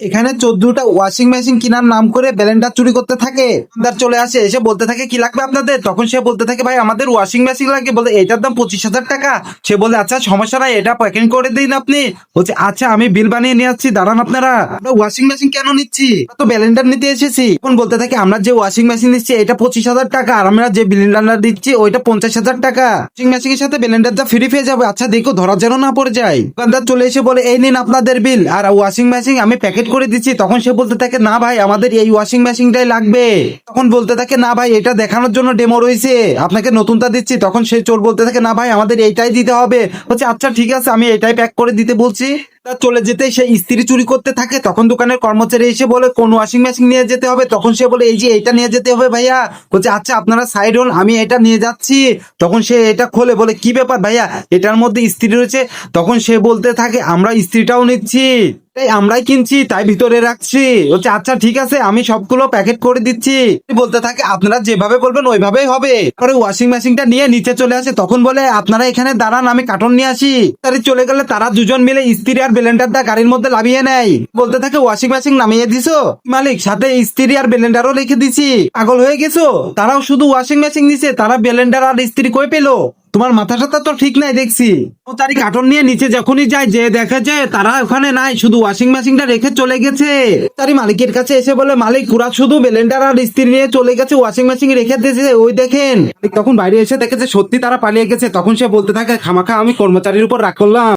এখানে 14টা washing machine কেনার নাম করে ব্লেন্ডার চুরি করতে থাকে। দোকানদার চলে আসে, এসে বলতে থাকে কি লাগবে আপনাদের। তখন সে বলতে থাকে ভাই আমাদের ওয়াশিং মেশিন লাগে। বলে এটার দাম 25,000 টাকা। সে বলে আচ্ছা সমস্যা নাই, এটা প্যাকিং করে দিন আপনি। বলছে আচ্ছা আমি বিল বানিয়ে নিয়ে আসছি, দাঁড়ান আপনারা। আমরা ওয়াশিং মেশিন কেন নিচ্ছি, আমরা তো ব্লেন্ডার নিতে এসেছি। তখন বলতে থাকে আমরা যে ওয়াশিং মেশিন নিচ্ছি এটা 25,000 টাকা, আর আমরা যে ব্লেন্ডার দিচ্ছি ওইটা 50,000 টাকা। ওয়াশিং মেশিনের সাথে ব্লেন্ডারটা ফ্রি পেয়ে যাবে। আচ্ছা দেখো ধরা যেন না পড়ে যায়। দোকানদার চলে এসে বলে এই নিন আপনাদের বিল আর ওয়াশিং মেশিন আমি প্যাকেট করে দিচ্ছি। তখন সে বলতে থাকে না ভাই আমাদের এই ওয়াশিং মেশিনটাই লাগবে। তখন বলতে থাকে না ভাই এটা দেখানোর জন্য ডেমো রয়েছে, আপনাকে নতুনটা দিচ্ছি। তখন সে চোর বলতে থাকে না ভাই আমাদের এইটাই দিতে হবে। বলছে আচ্ছা ঠিক আছে আমি এটাই প্যাক করে দিতে বলছি। তা চলে যেতে সে ইস্ত্রি চুরি করতে থাকে। তখন দোকানের কর্মচারী এসে বলে কোন ওয়াশিং মেশিন নিয়ে যেতে হবে। তখন সে বলে এই যে এটা নিয়ে যেতে হবে ভাইয়া। বলছে আচ্ছা আপনারা সাইড হন আমি এটা নিয়ে যাচ্ছি। তখন সে এটা খোলে, বলে কি ব্যাপার ভাইয়া এটার মধ্যে ইস্ত্রি রয়েছে। তখন সে বলতে থাকে আমরা ইস্ত্রিটাও নিচ্ছি, তাই আমরাই কিনছি তাই ভিতরে রাখছি। বলছে আচ্ছা ঠিক আছে আমি সবগুলো প্যাকেট করে দিচ্ছি। বলতে থাকে আপনারা যেভাবে বলবেন ওইভাবেই হবে। পরে ওয়াশিং মেশিনটা নিয়ে নিচে চলে আসে। তখন বলে আপনারা এখানে দাঁড়ান আমি কার্টন নিয়ে আসি। তারা চলে গেলে তারা দুজন মিলে ইস্ত্রি আর ব্লেন্ডারটা গাড়ির মধ্যে লাভিয়ে নেয়। বলতে থাকে ওয়াশিং মেশিন নামিয়ে দিছো মালিক, সাথে ইস্ত্রি আর ব্লেন্ডারও রেখে দিছি। পাগল হয়ে গেছো, তারাও শুধু ওয়াশিং মেশিন নিছে, তারা ব্লেন্ডার আর ইস্ত্রি কই পেলো? তোমার মাথাটা তো ঠিক নাই দেখছি। ও তারি কার্টন নিয়ে নিচে যখনই যায় যে দেখা যায় তারা ওখানে নাই, শুধু ওয়াশিং মেশিনটা রেখে চলে গেছে। তারি মালিকের কাছে এসে বলে মালিক পুরা শুধু ব্লেন্ডার আর ইস্ত্রি নিয়ে চলে গেছে, ওয়াশিং মেশিন রেখে দিয়েছে ওই দেখেন। মালিক তখন বাইরে এসে দেখেছে সত্যি তারা পালিয়ে গেছে। তখন সে বলতে থাকে খামাখা আমি কর্মচারীর উপর রাগ করলাম।